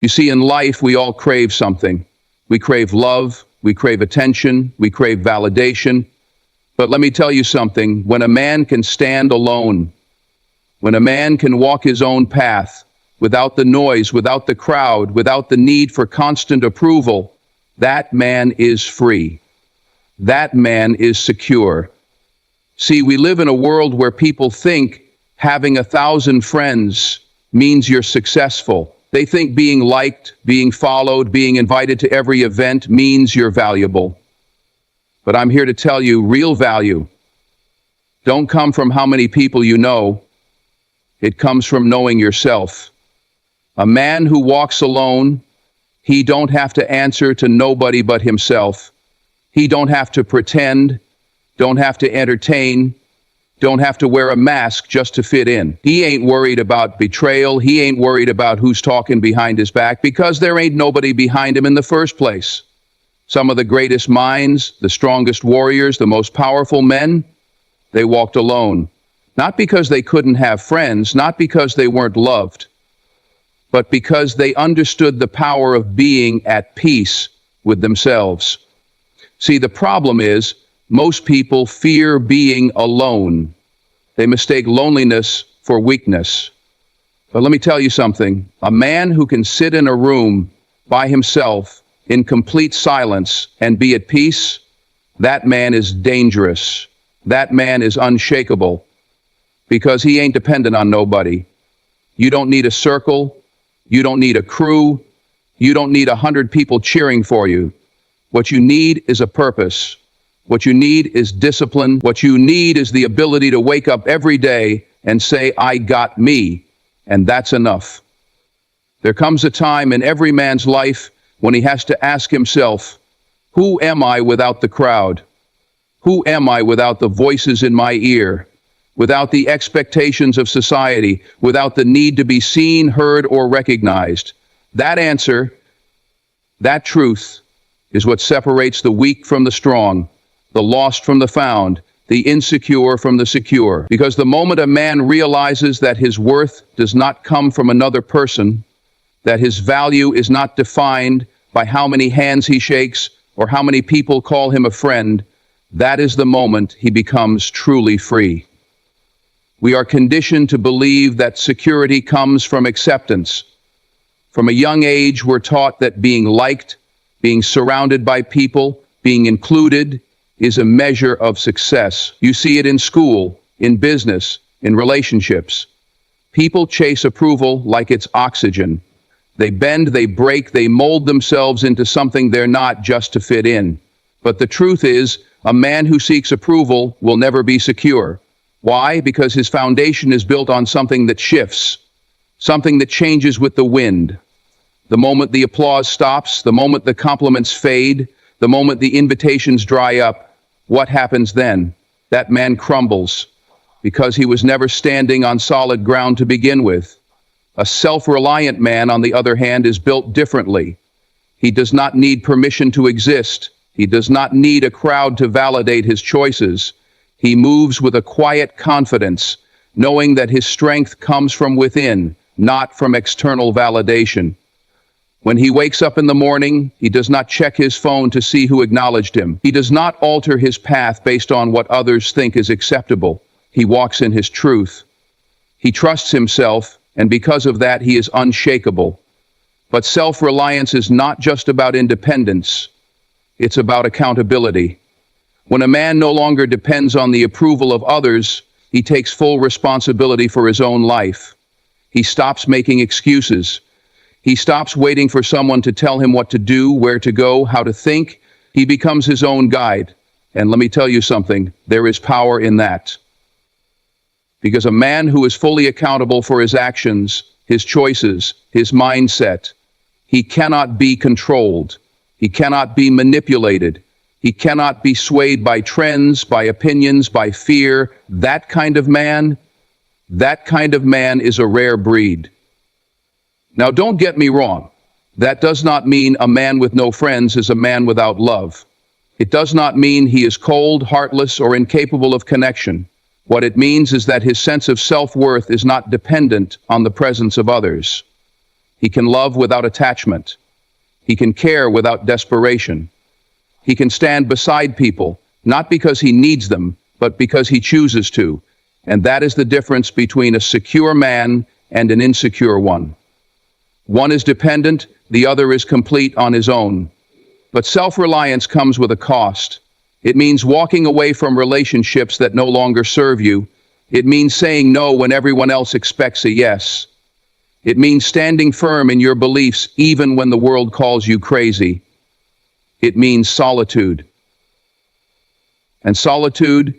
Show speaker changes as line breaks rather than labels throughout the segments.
You see, in life, we all crave something. We crave love, we crave attention, we crave validation. But let me tell you something, when a man can stand alone, when a man can walk his own path, without the noise, without the crowd, without the need for constant approval, that man is free. That man is secure. See, we live in a world where people think having 1,000 friends means you're successful. They think being liked, being followed, being invited to every event means you're valuable. But I'm here to tell you, real value don't come from how many people you know. It comes from knowing yourself. A man who walks alone, he don't have to answer to nobody but himself. He don't have to pretend, don't have to entertain, don't have to wear a mask just to fit in. He ain't worried about betrayal. He ain't worried about who's talking behind his back because there ain't nobody behind him in the first place. Some of the greatest minds, the strongest warriors, the most powerful men, they walked alone. Not because they couldn't have friends, not because they weren't loved, but because they understood the power of being at peace with themselves. See, the problem is, most people fear being alone. They mistake loneliness for weakness. But let me tell you something. A man who can sit in a room by himself in complete silence and be at peace, that man is dangerous. That man is unshakable because he ain't dependent on nobody. You don't need a circle. You don't need a crew. You don't need 100 people cheering for you. What you need is a purpose. What you need is discipline. What you need is the ability to wake up every day and say, I got me, and that's enough. There comes a time in every man's life when he has to ask himself, who am I without the crowd? Who am I without the voices in my ear? Without the expectations of society? Without the need to be seen, heard, or recognized? That answer, that truth, is what separates the weak from the strong, the lost from the found, the insecure from the secure. Because the moment a man realizes that his worth does not come from another person, that his value is not defined by how many hands he shakes or how many people call him a friend, that is the moment he becomes truly free. We are conditioned to believe that security comes from acceptance. From a young age, we're taught that being liked, being surrounded by people, being included, is a measure of success. You see it in school, in business, in relationships. People chase approval like it's oxygen. They bend, they break, they mold themselves into something they're not just to fit in. But the truth is, a man who seeks approval will never be secure. Why? Because his foundation is built on something that shifts, something that changes with the wind. The moment the applause stops, the moment the compliments fade, the moment the invitations dry up, what happens then? That man crumbles because he was never standing on solid ground to begin with. A self-reliant man, on the other hand, is built differently. He does not need permission to exist. He does not need a crowd to validate his choices. He moves with a quiet confidence, knowing that his strength comes from within, not from external validation. When he wakes up in the morning, he does not check his phone to see who acknowledged him. He does not alter his path based on what others think is acceptable. He walks in his truth. He trusts himself, and because of that, he is unshakable. But self-reliance is not just about independence. It's about accountability. When a man no longer depends on the approval of others, he takes full responsibility for his own life. He stops making excuses. He stops waiting for someone to tell him what to do, where to go, how to think. He becomes his own guide. And let me tell you something, there is power in that. Because a man who is fully accountable for his actions, his choices, his mindset, he cannot be controlled. He cannot be manipulated. He cannot be swayed by trends, by opinions, by fear. That kind of man is a rare breed. Now, don't get me wrong. That does not mean a man with no friends is a man without love. It does not mean he is cold, heartless, or incapable of connection. What it means is that his sense of self-worth is not dependent on the presence of others. He can love without attachment. He can care without desperation. He can stand beside people, not because he needs them, but because he chooses to. And that is the difference between a secure man and an insecure one. One is dependent, the other is complete on his own. But self-reliance comes with a cost. It means walking away from relationships that no longer serve you. It means saying no when everyone else expects a yes. It means standing firm in your beliefs even when the world calls you crazy. It means solitude. And solitude,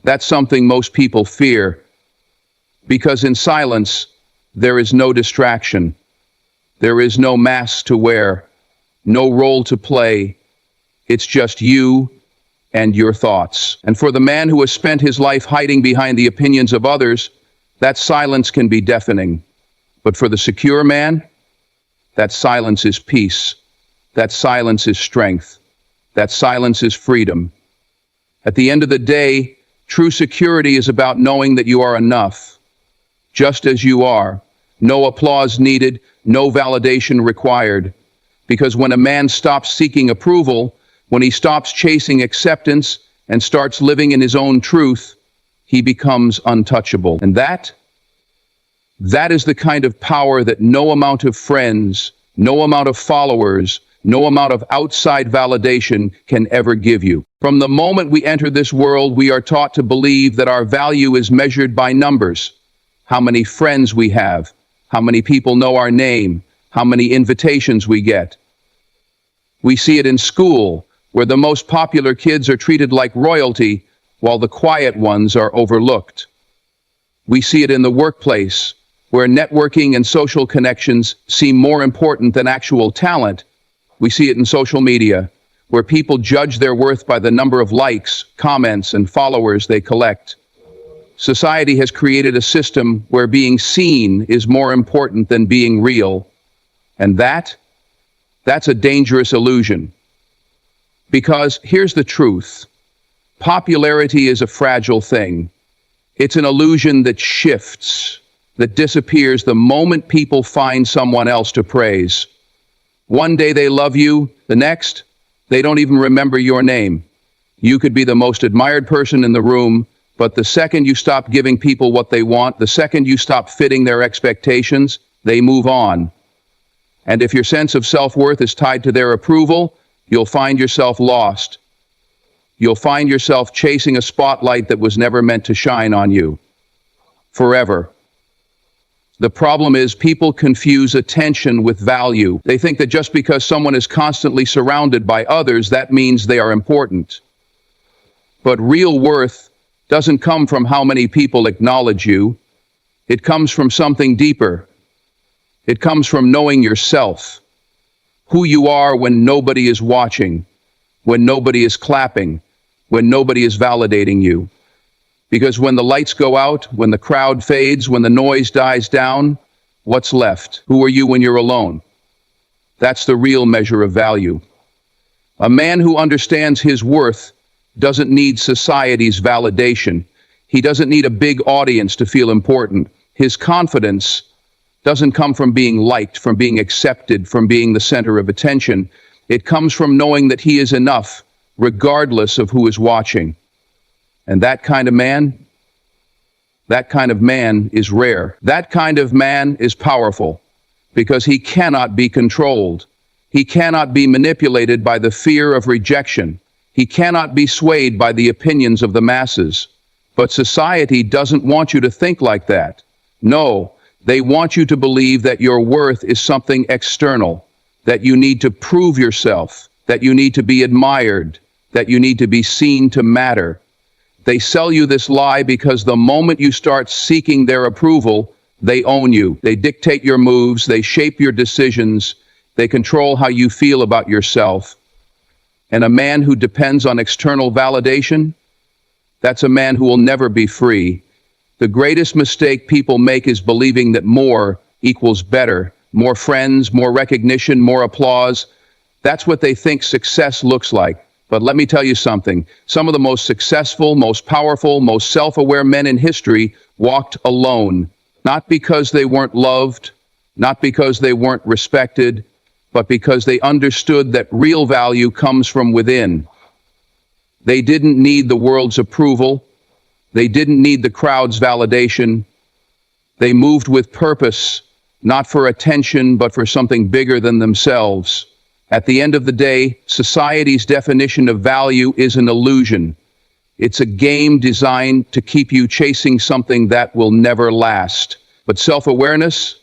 that's something most people fear. Because in silence, there is no distraction. There is no mask to wear, no role to play. It's just you and your thoughts. And for the man who has spent his life hiding behind the opinions of others, that silence can be deafening. But for the secure man, that silence is peace. That silence is strength. That silence is freedom. At the end of the day, true security is about knowing that you are enough, just as you are. No applause needed, no validation required. Because when a man stops seeking approval, when he stops chasing acceptance and starts living in his own truth, he becomes untouchable. And that is the kind of power that no amount of friends, no amount of followers, no amount of outside validation can ever give you. From the moment we enter this world, we are taught to believe that our value is measured by numbers. How many friends we have, how many people know our name, how many invitations we get. We see it in school, where the most popular kids are treated like royalty, while the quiet ones are overlooked. We see it in the workplace, where networking and social connections seem more important than actual talent. We see it in social media, where people judge their worth by the number of likes, comments, and followers they collect. Society has created a system where being seen is more important than being real. And that's a dangerous illusion. Because here's the truth. Popularity is a fragile thing. It's an illusion that shifts, that disappears the moment people find someone else to praise. One day they love you, the next, they don't even remember your name. You could be the most admired person in the room, but the second you stop giving people what they want, the second you stop fitting their expectations, they move on. And if your sense of self-worth is tied to their approval, you'll find yourself lost. You'll find yourself chasing a spotlight that was never meant to shine on you. Forever. The problem is people confuse attention with value. They think that just because someone is constantly surrounded by others, that means they are important. But real worth doesn't come from how many people acknowledge you. It comes from something deeper. It comes from knowing yourself, who you are when nobody is watching, when nobody is clapping, when nobody is validating you. Because when the lights go out, when the crowd fades, when the noise dies down, what's left? Who are you when you're alone? That's the real measure of value. A man who understands his worth doesn't need society's validation. He doesn't need a big audience to feel important. His confidence doesn't come from being liked, from being accepted, from being the center of attention. It comes from knowing that he is enough, regardless of who is watching. And that kind of man is rare. That kind of man is powerful because he cannot be controlled. He cannot be manipulated by the fear of rejection. He cannot be swayed by the opinions of the masses. But society doesn't want you to think like that. No, they want you to believe that your worth is something external, that you need to prove yourself, that you need to be admired, that you need to be seen to matter. They sell you this lie because the moment you start seeking their approval, they own you. They dictate your moves, they shape your decisions, they control how you feel about yourself. And a man who depends on external validation, that's a man who will never be free. The greatest mistake people make is believing that more equals better. More friends, more recognition, more applause. That's what they think success looks like. But let me tell you something. Some of the most successful, most powerful, most self-aware men in history walked alone. Not because they weren't loved, not because they weren't respected, but because they understood that real value comes from within. They didn't need the world's approval. They didn't need the crowd's validation. They moved with purpose, not for attention, but for something bigger than themselves. At the end of the day, society's definition of value is an illusion. It's a game designed to keep you chasing something that will never last. But self-awareness,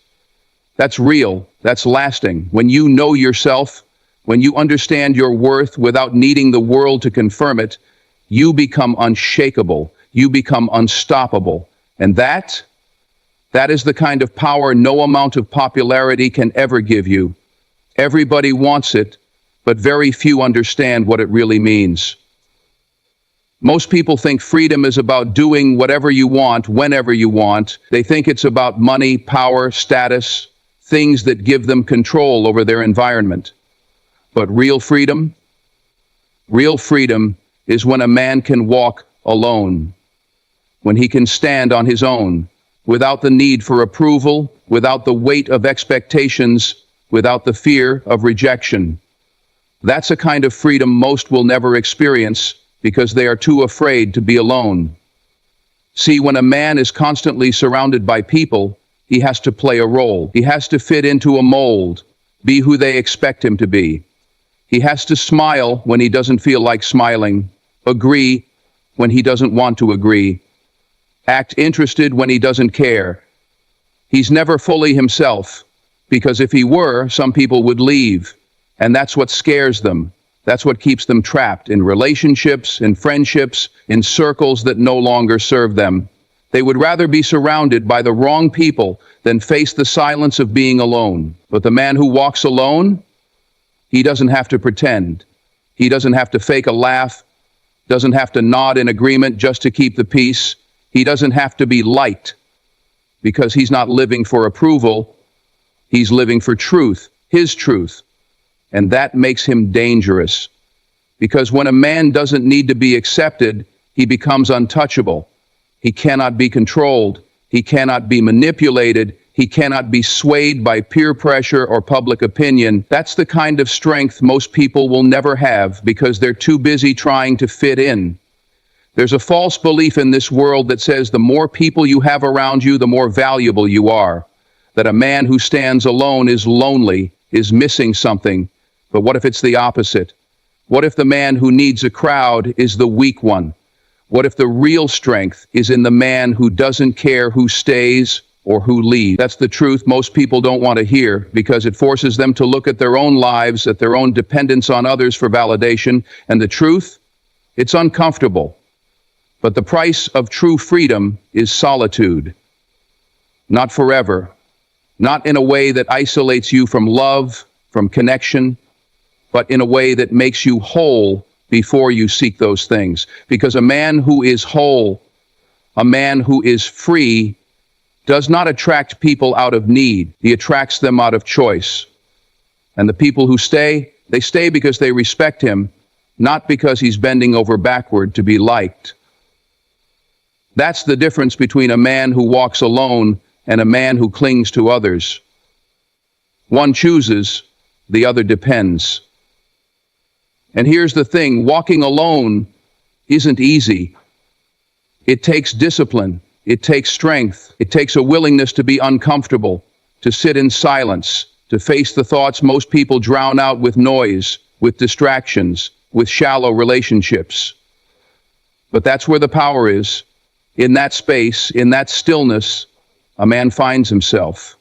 that's real, that's lasting. When you know yourself, when you understand your worth without needing the world to confirm it, you become unshakable, you become unstoppable. And that is the kind of power no amount of popularity can ever give you. Everybody wants it, but very few understand what it really means. Most people think freedom is about doing whatever you want, whenever you want. They think it's about money, power, status, things that give them control over their environment. But real freedom is when a man can walk alone, when he can stand on his own, without the need for approval, without the weight of expectations, without the fear of rejection. That's a kind of freedom most will never experience because they are too afraid to be alone. See, when a man is constantly surrounded by people, he has to play a role. He has to fit into a mold, be who they expect him to be. He has to smile when he doesn't feel like smiling, agree when he doesn't want to agree, act interested when he doesn't care. He's never fully himself, because if he were, some people would leave, and that's what scares them. That's what keeps them trapped in relationships, in friendships, in circles that no longer serve them. They would rather be surrounded by the wrong people than face the silence of being alone. But the man who walks alone, he doesn't have to pretend. He doesn't have to fake a laugh, doesn't have to nod in agreement just to keep the peace. He doesn't have to be liked, because he's not living for approval. He's living for truth, his truth. And that makes him dangerous. Because when a man doesn't need to be accepted, he becomes untouchable. He cannot be controlled. He cannot be manipulated. He cannot be swayed by peer pressure or public opinion. That's the kind of strength most people will never have because they're too busy trying to fit in. There's a false belief in this world that says the more people you have around you, the more valuable you are. That a man who stands alone is lonely, is missing something. But what if it's the opposite? What if the man who needs a crowd is the weak one? What if the real strength is in the man who doesn't care who stays or who leaves? That's the truth most people don't want to hear because it forces them to look at their own lives, at their own dependence on others for validation. And the truth? It's uncomfortable. But the price of true freedom is solitude. Not forever. Not in a way that isolates you from love, from connection, but in a way that makes you whole before you seek those things. Because a man who is whole, a man who is free, does not attract people out of need. He attracts them out of choice. And the people who stay, they stay because they respect him, not because he's bending over backward to be liked. That's the difference between a man who walks alone and a man who clings to others. One chooses, the other depends. And here's the thing, walking alone isn't easy. It takes discipline, it takes strength, it takes a willingness to be uncomfortable, to sit in silence, to face the thoughts most people drown out with noise, with distractions, with shallow relationships. But that's where the power is. In that space, in that stillness, a man finds himself.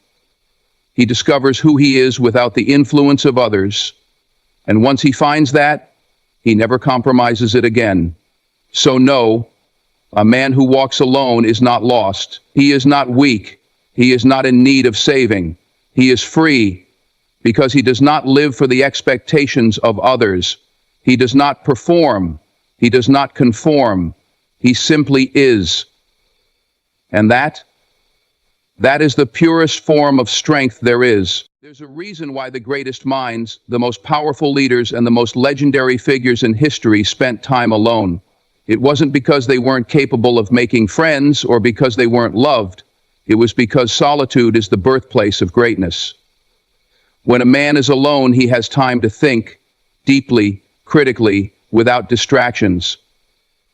He discovers who he is without the influence of others. And once he finds that, he never compromises it again. So no, a man who walks alone is not lost. He is not weak. He is not in need of saving. He is free because he does not live for the expectations of others. He does not perform. He does not conform. He simply is. And that is the purest form of strength there is. There's a reason why the greatest minds, the most powerful leaders, and the most legendary figures in history spent time alone. It wasn't because they weren't capable of making friends or because they weren't loved. It was because solitude is the birthplace of greatness. When a man is alone, he has time to think deeply, critically, without distractions.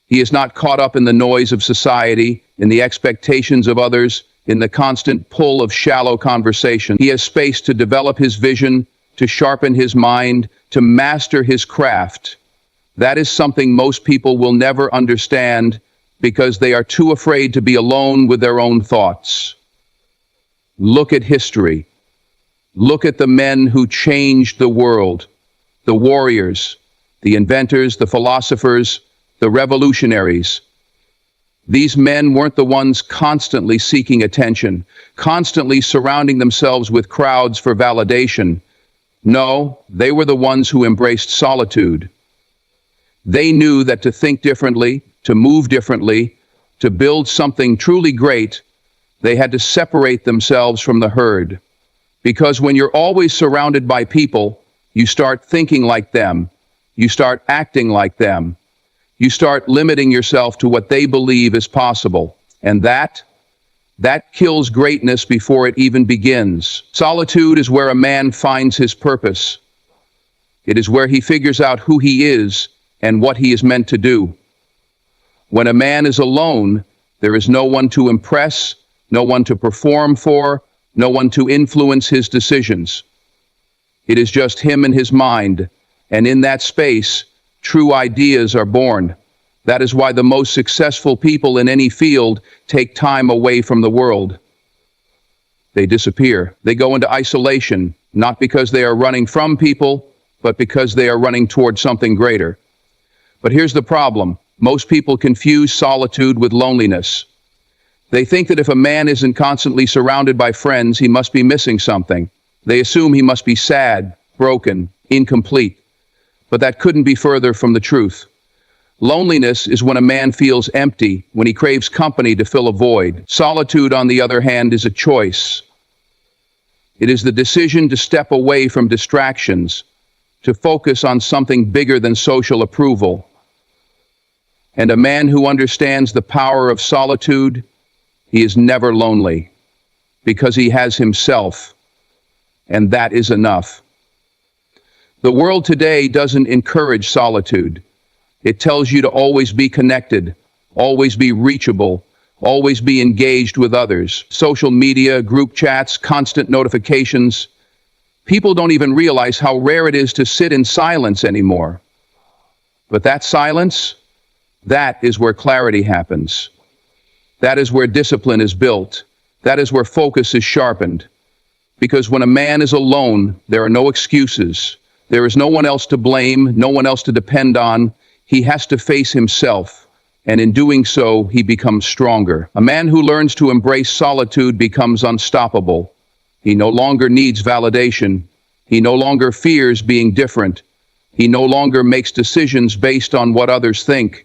He is not caught up in the noise of society, in the expectations of others, in the constant pull of shallow conversation. He has space to develop his vision, to sharpen his mind, to master his craft. That is something most people will never understand because they are too afraid to be alone with their own thoughts. Look at history. Look at the men who changed the world, the warriors, the inventors, the philosophers, the revolutionaries. These men weren't the ones constantly seeking attention, constantly surrounding themselves with crowds for validation. No, they were the ones who embraced solitude. They knew that to think differently, to move differently, to build something truly great, they had to separate themselves from the herd. Because when you're always surrounded by people, you start thinking like them, you start acting like them, you start limiting yourself to what they believe is possible. And that kills greatness before it even begins. Solitude is where a man finds his purpose. It is where he figures out who he is and what he is meant to do. When a man is alone, there is no one to impress, no one to perform for, no one to influence his decisions. It is just him and his mind, and in that space, true ideas are born. That is why the most successful people in any field take time away from the world. They disappear. They go into isolation, not because they are running from people, but because they are running toward something greater. But here's the problem. Most people confuse solitude with loneliness. They think that if a man isn't constantly surrounded by friends, he must be missing something. They assume he must be sad, broken, incomplete. But that couldn't be further from the truth. Loneliness is when a man feels empty, when he craves company to fill a void. Solitude, on the other hand, is a choice. It is the decision to step away from distractions, to focus on something bigger than social approval. And a man who understands the power of solitude, he is never lonely, because he has himself, and that is enough. The world today doesn't encourage solitude. It tells you to always be connected, always be reachable, always be engaged with others. Social media, group chats, constant notifications. People don't even realize how rare it is to sit in silence anymore. But that silence, that is where clarity happens. That is where discipline is built. That is where focus is sharpened. Because when a man is alone, there are no excuses. There is no one else to blame, no one else to depend on. He has to face himself, and in doing so, he becomes stronger. A man who learns to embrace solitude becomes unstoppable. He no longer needs validation. He no longer fears being different. He no longer makes decisions based on what others think.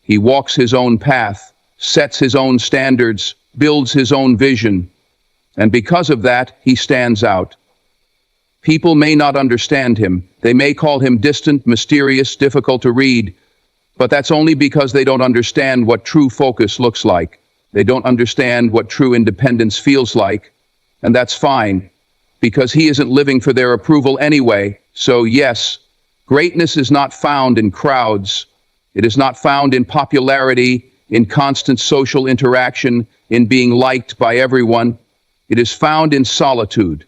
He walks his own path, sets his own standards, builds his own vision. And because of that, he stands out. People may not understand him. They may call him distant, mysterious, difficult to read. But that's only because they don't understand what true focus looks like. They don't understand what true independence feels like. And that's fine, because he isn't living for their approval anyway. So yes, greatness is not found in crowds. It is not found in popularity, in constant social interaction, in being liked by everyone. It is found in solitude.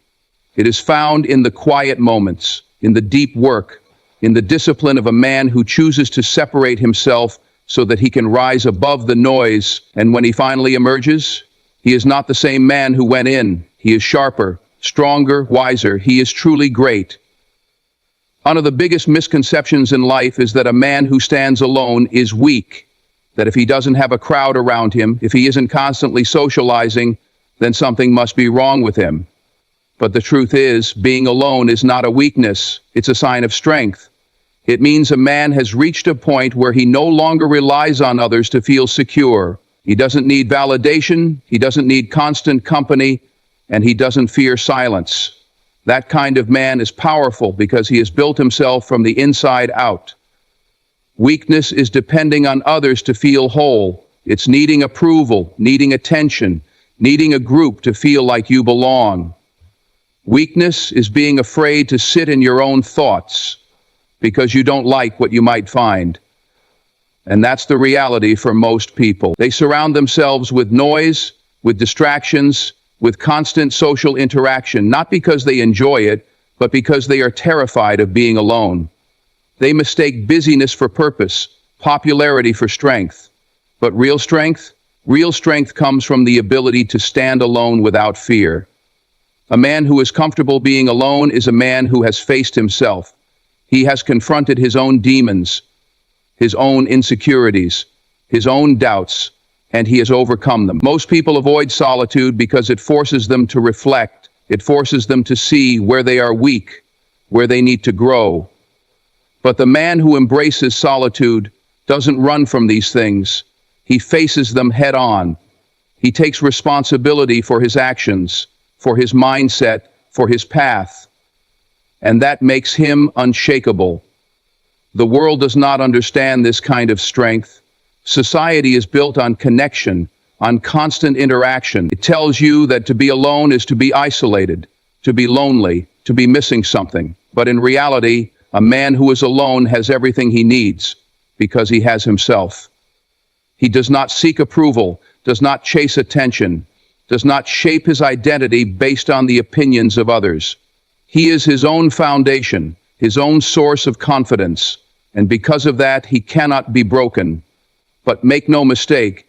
It is found in the quiet moments, in the deep work, in the discipline of a man who chooses to separate himself so that he can rise above the noise. And when he finally emerges, he is not the same man who went in. He is sharper, stronger, wiser. He is truly great. One of the biggest misconceptions in life is that a man who stands alone is weak, that if he doesn't have a crowd around him, if he isn't constantly socializing, then something must be wrong with him. But the truth is, being alone is not a weakness, it's a sign of strength. It means a man has reached a point where he no longer relies on others to feel secure. He doesn't need validation, he doesn't need constant company, and he doesn't fear silence. That kind of man is powerful because he has built himself from the inside out. Weakness is depending on others to feel whole. It's needing approval, needing attention, needing a group to feel like you belong. Weakness is being afraid to sit in your own thoughts because you don't like what you might find. And that's the reality for most people. They surround themselves with noise, with distractions, with constant social interaction, not because they enjoy it, but because they are terrified of being alone. They mistake busyness for purpose, popularity for strength. But real strength? Real strength comes from the ability to stand alone without fear. A man who is comfortable being alone is a man who has faced himself. He has confronted his own demons, his own insecurities, his own doubts, and he has overcome them. Most people avoid solitude because it forces them to reflect. It forces them to see where they are weak, where they need to grow. But the man who embraces solitude doesn't run from these things. He faces them head on. He takes responsibility for his actions, for his mindset, for his path. And that makes him unshakable. The world does not understand this kind of strength. Society is built on connection, on constant interaction. It tells you that to be alone is to be isolated, to be lonely, to be missing something. But in reality, a man who is alone has everything he needs because he has himself. He does not seek approval, does not chase attention, does not shape his identity based on the opinions of others. He is his own foundation, his own source of confidence, and because of that, he cannot be broken. But make no mistake,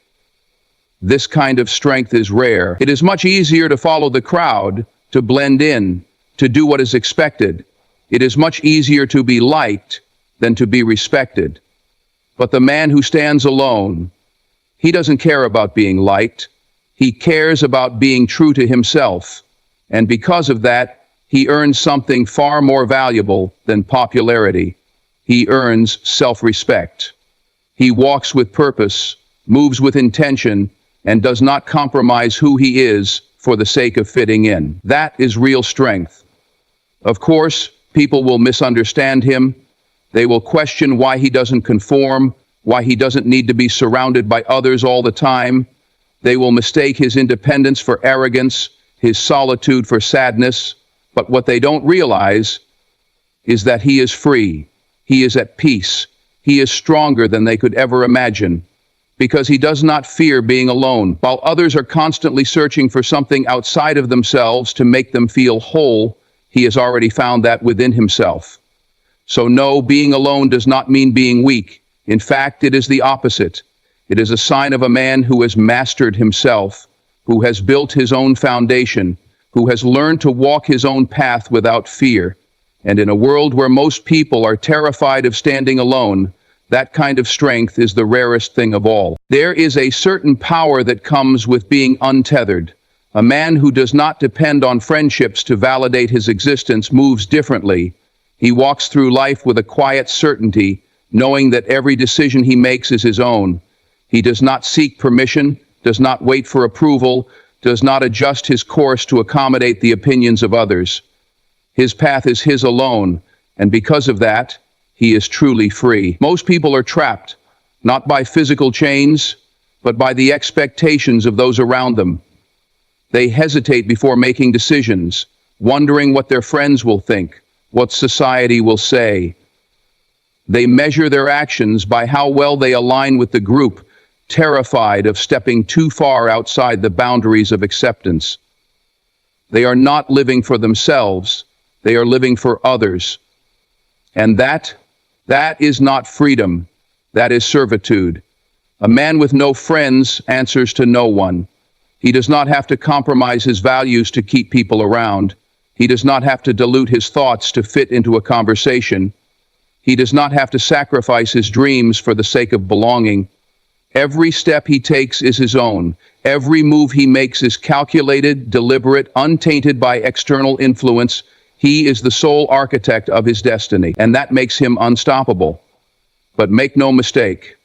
this kind of strength is rare. It is much easier to follow the crowd, to blend in, to do what is expected. It is much easier to be liked than to be respected. But the man who stands alone, he doesn't care about being liked. He cares about being true to himself. And because of that, he earns something far more valuable than popularity. He earns self-respect. He walks with purpose, moves with intention, and does not compromise who he is for the sake of fitting in. That is real strength. Of course, people will misunderstand him. They will question why he doesn't conform, why he doesn't need to be surrounded by others all the time. They will mistake his independence for arrogance, his solitude for sadness. But what they don't realize is that he is free. He is at peace. He is stronger than they could ever imagine, because he does not fear being alone. While others are constantly searching for something outside of themselves to make them feel whole, he has already found that within himself. So no, being alone does not mean being weak. In fact, it is the opposite. It is a sign of a man who has mastered himself, who has built his own foundation, who has learned to walk his own path without fear. And in a world where most people are terrified of standing alone, that kind of strength is the rarest thing of all. There is a certain power that comes with being untethered. A man who does not depend on friendships to validate his existence moves differently. He walks through life with a quiet certainty, knowing that every decision he makes is his own. He does not seek permission, does not wait for approval, does not adjust his course to accommodate the opinions of others. His path is his alone, and because of that, he is truly free. Most people are trapped, not by physical chains, but by the expectations of those around them. They hesitate before making decisions, wondering what their friends will think, what society will say. They measure their actions by how well they align with the group, terrified of stepping too far outside the boundaries of acceptance. They are not living for themselves. They are living for others. And that is not freedom. That is servitude. A man with no friends answers to no one. He does not have to compromise his values to keep people around. He does not have to dilute his thoughts to fit into a conversation. He does not have to sacrifice his dreams for the sake of belonging. Every step he takes is his own. Every move he makes is calculated, deliberate, untainted by external influence. He is the sole architect of his destiny, and that makes him unstoppable. But make no mistake,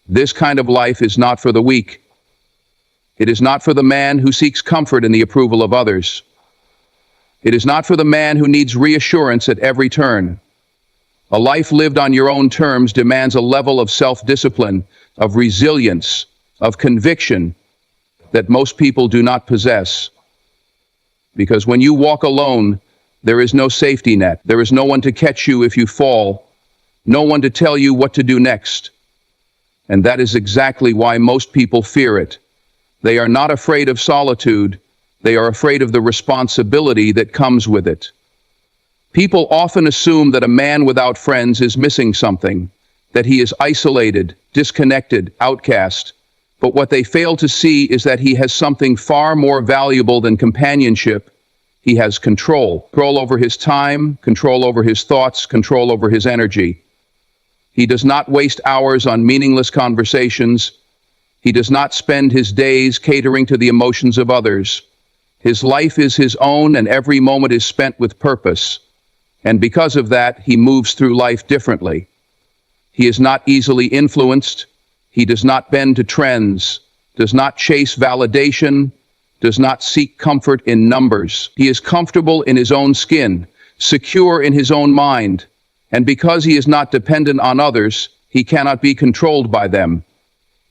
this kind of life is not for the weak. It is not for the man who seeks comfort in the approval of others. It is not for the man who needs reassurance at every turn. A life lived on your own terms demands a level of self-discipline, of resilience, of conviction that most people do not possess. Because when you walk alone, there is no safety net. There is no one to catch you if you fall, no one to tell you what to do next. And that is exactly why most people fear it. They are not afraid of solitude. They are afraid of the responsibility that comes with it. People often assume that a man without friends is missing something, that he is isolated, disconnected, outcast. But what they fail to see is that he has something far more valuable than companionship. He has control. Control over his time, control over his thoughts, control over his energy. He does not waste hours on meaningless conversations. He does not spend his days catering to the emotions of others. His life is his own, and every moment is spent with purpose. And because of that, he moves through life differently. He is not easily influenced. He does not bend to trends, does not chase validation, does not seek comfort in numbers. He is comfortable in his own skin, secure in his own mind. And because he is not dependent on others, he cannot be controlled by them.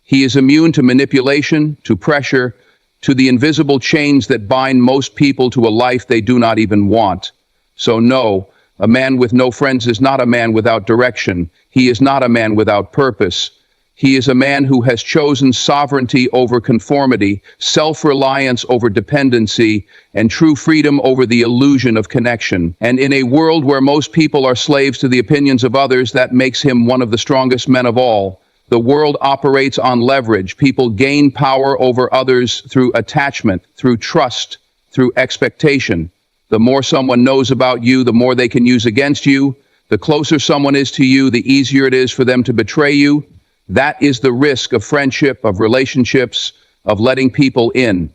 He is immune to manipulation, to pressure, to the invisible chains that bind most people to a life they do not even want. So no, a man with no friends is not a man without direction. He is not a man without purpose. He is a man who has chosen sovereignty over conformity, self-reliance over dependency, and true freedom over the illusion of connection. And in a world where most people are slaves to the opinions of others, that makes him one of the strongest men of all. The world operates on leverage. People gain power over others through attachment, through trust, through expectation. The more someone knows about you, the more they can use against you. The closer someone is to you, the easier it is for them to betray you. That is the risk of friendship, of relationships, of letting people in.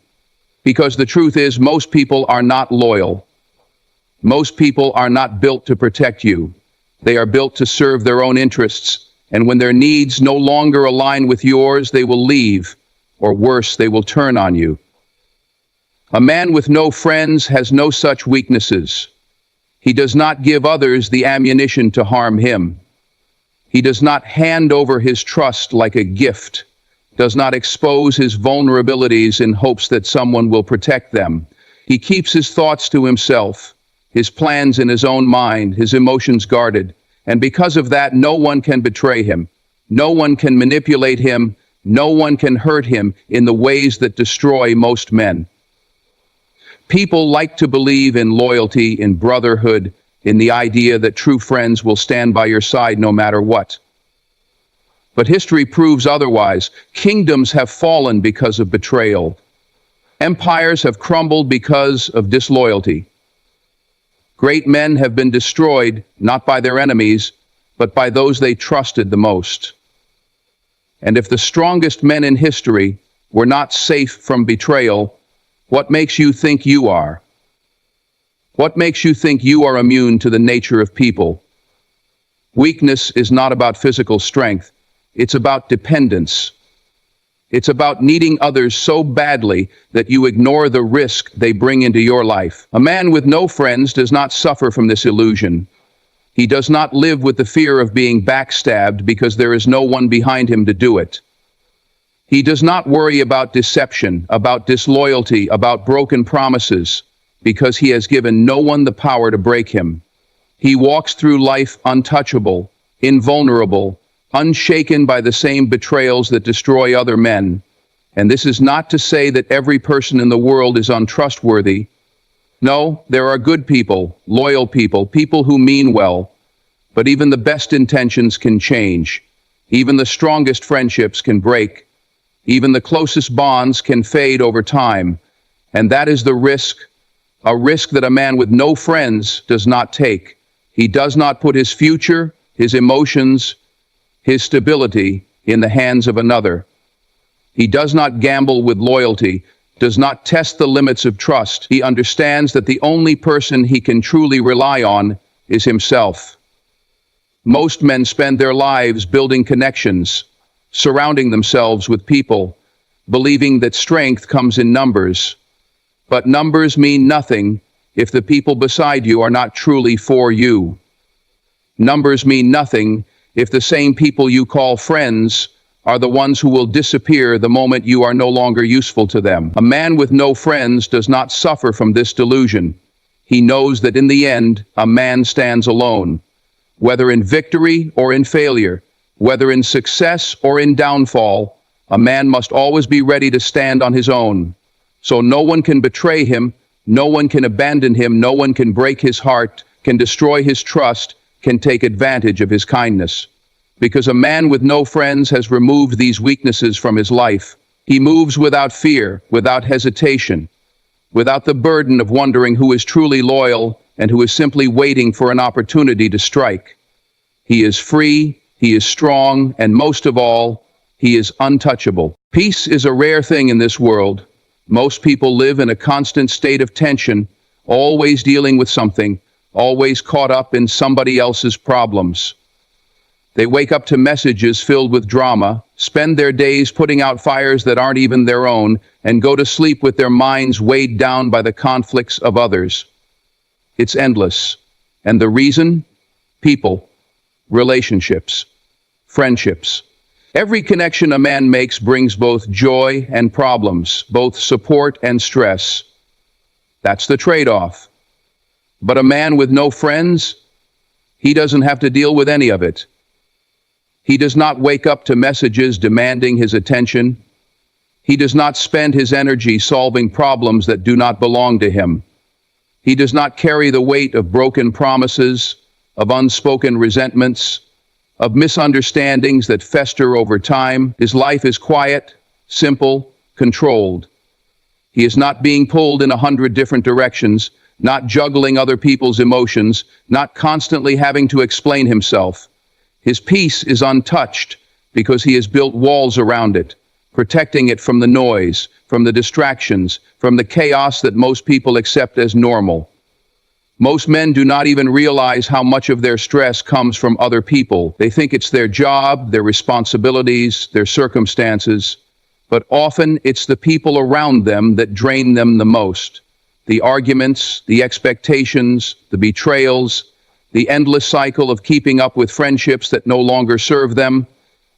Because the truth is, most people are not loyal. Most people are not built to protect you. They are built to serve their own interests. And when their needs no longer align with yours, they will leave, or worse, they will turn on you. A man with no friends has no such weaknesses. He does not give others the ammunition to harm him. He does not hand over his trust like a gift, does not expose his vulnerabilities in hopes that someone will protect them. He keeps his thoughts to himself, his plans in his own mind, his emotions guarded, and because of that, no one can betray him. No one can manipulate him. No one can hurt him in the ways that destroy most men. People like to believe in loyalty, in brotherhood, in the idea that true friends will stand by your side no matter what. But history proves otherwise. Kingdoms have fallen because of betrayal. Empires have crumbled because of disloyalty. Great men have been destroyed not by their enemies, but by those they trusted the most. And if the strongest men in history were not safe from betrayal, what makes you think you are? What makes you think you are immune to the nature of people? Weakness is not about physical strength. It's about dependence. It's about needing others so badly that you ignore the risk they bring into your life. A man with no friends does not suffer from this illusion. He does not live with the fear of being backstabbed because there is no one behind him to do it. He does not worry about deception, about disloyalty, about broken promises, because he has given no one the power to break him. He walks through life untouchable, invulnerable, unshaken by the same betrayals that destroy other men. And this is not to say that every person in the world is untrustworthy. No, there are good people, loyal people, people who mean well. But even the best intentions can change. Even the strongest friendships can break. Even the closest bonds can fade over time. And that is the risk, a risk that a man with no friends does not take. He does not put his future, his emotions, his stability in the hands of another. He does not gamble with loyalty, does not test the limits of trust. He understands that the only person he can truly rely on is himself. Most men spend their lives building connections, surrounding themselves with people, believing that strength comes in numbers. But numbers mean nothing if the people beside you are not truly for you. Numbers mean nothing if the same people you call friends are the ones who will disappear the moment you are no longer useful to them. A man with no friends does not suffer from this delusion. He knows that in the end, a man stands alone. Whether in victory or in failure, whether in success or in downfall, a man must always be ready to stand on his own. So no one can betray him, no one can abandon him, no one can break his heart, can destroy his trust, can take advantage of his kindness. Because a man with no friends has removed these weaknesses from his life. He moves without fear, without hesitation, without the burden of wondering who is truly loyal and who is simply waiting for an opportunity to strike. He is free, he is strong, and most of all, he is untouchable. Peace is a rare thing in this world. Most people live in a constant state of tension, always dealing with something, always caught up in somebody else's problems. They wake up to messages filled with drama, spend their days putting out fires that aren't even their own, and go to sleep with their minds weighed down by the conflicts of others. It's endless. And the reason? People, relationships, friendships. Every connection a man makes brings both joy and problems, both support and stress. That's the trade-off. But a man with no friends, he doesn't have to deal with any of it. He does not wake up to messages demanding his attention. He does not spend his energy solving problems that do not belong to him. He does not carry the weight of broken promises, of unspoken resentments, of misunderstandings that fester over time. His life is quiet, simple, controlled. He is not being pulled in 100 different directions, not juggling other people's emotions, not constantly having to explain himself. His peace is untouched because he has built walls around it, protecting it from the noise, from the distractions, from the chaos that most people accept as normal. Most men do not even realize how much of their stress comes from other people. They think it's their job, their responsibilities, their circumstances, but often it's the people around them that drain them the most. The arguments, the expectations, the betrayals, the endless cycle of keeping up with friendships that no longer serve them.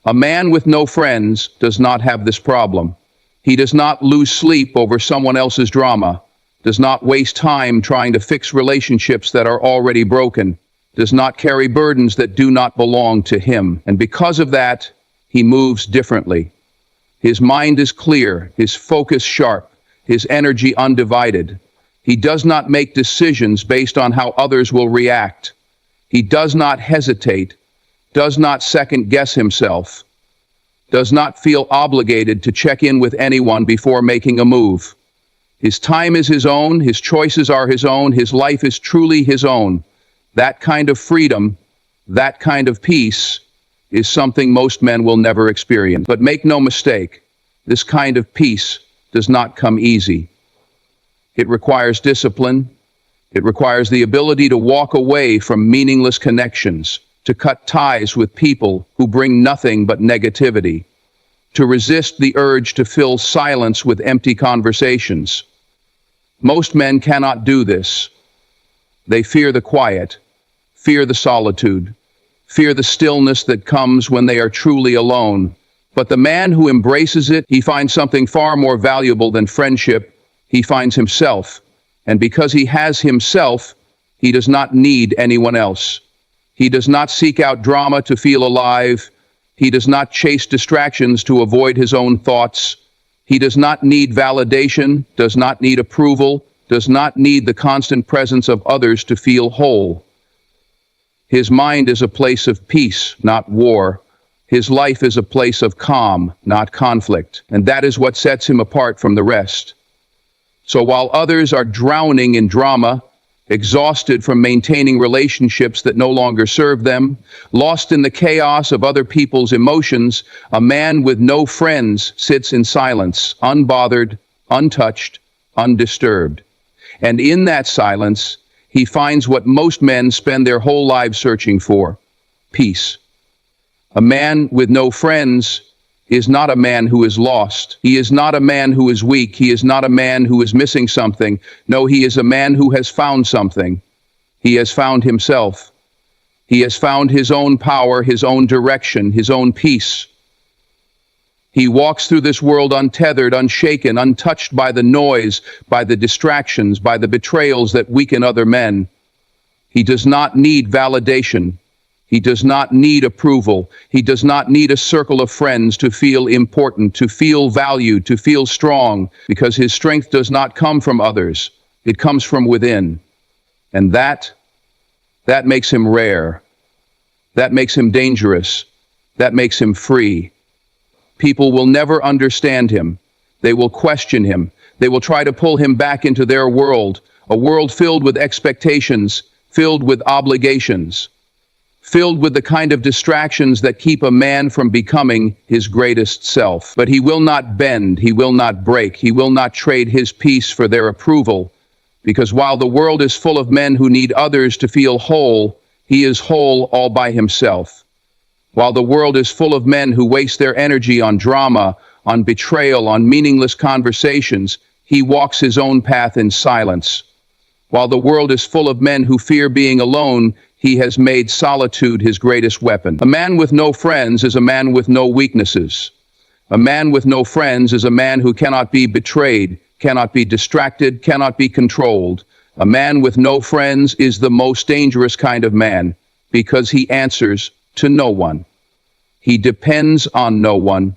A man with no friends does not have this problem. He does not lose sleep over someone else's drama, does not waste time trying to fix relationships that are already broken, does not carry burdens that do not belong to him. And because of that, he moves differently. His mind is clear, his focus sharp, his energy undivided. He does not make decisions based on how others will react. He does not hesitate, does not second-guess himself, does not feel obligated to check in with anyone before making a move. His time is his own, his choices are his own, his life is truly his own. That kind of freedom, that kind of peace, is something most men will never experience. But make no mistake, this kind of peace does not come easy. It requires discipline. It requires the ability to walk away from meaningless connections, to cut ties with people who bring nothing but negativity, to resist the urge to fill silence with empty conversations. Most men cannot do this. They fear the quiet, fear the solitude, fear the stillness that comes when they are truly alone. But the man who embraces it, he finds something far more valuable than friendship. He finds himself. And because he has himself, he does not need anyone else. He does not seek out drama to feel alive. He does not chase distractions to avoid his own thoughts. He does not need validation, does not need approval, does not need the constant presence of others to feel whole. His mind is a place of peace, not war. His life is a place of calm, not conflict. And that is what sets him apart from the rest. So while others are drowning in drama, exhausted from maintaining relationships that no longer serve them, lost in the chaos of other people's emotions, a man with no friends sits in silence, unbothered, untouched, undisturbed. And in that silence, he finds what most men spend their whole lives searching for: peace. A man with no friends is not a man who is lost. He is not a man who is weak. He is not a man who is missing something. No, he is a man who has found something. He has found himself. He has found his own power, his own direction, his own peace. He walks through this world untethered, unshaken, untouched by the noise, by the distractions, by the betrayals that weaken other men. He does not need validation. He does not need approval. He does not need a circle of friends to feel important, to feel valued, to feel strong, because his strength does not come from others. It comes from within. And that makes him rare. That makes him dangerous. That makes him free. People will never understand him. They will question him. They will try to pull him back into their world, a world filled with expectations, filled with obligations, filled with the kind of distractions that keep a man from becoming his greatest self. But he will not bend, he will not break, he will not trade his peace for their approval, because while the world is full of men who need others to feel whole, he is whole all by himself. While the world is full of men who waste their energy on drama, on betrayal, on meaningless conversations, he walks his own path in silence. While the world is full of men who fear being alone, he has made solitude his greatest weapon. A man with no friends is a man with no weaknesses. A man with no friends is a man who cannot be betrayed, cannot be distracted, cannot be controlled. A man with no friends is the most dangerous kind of man, because he answers to no one. He depends on no one.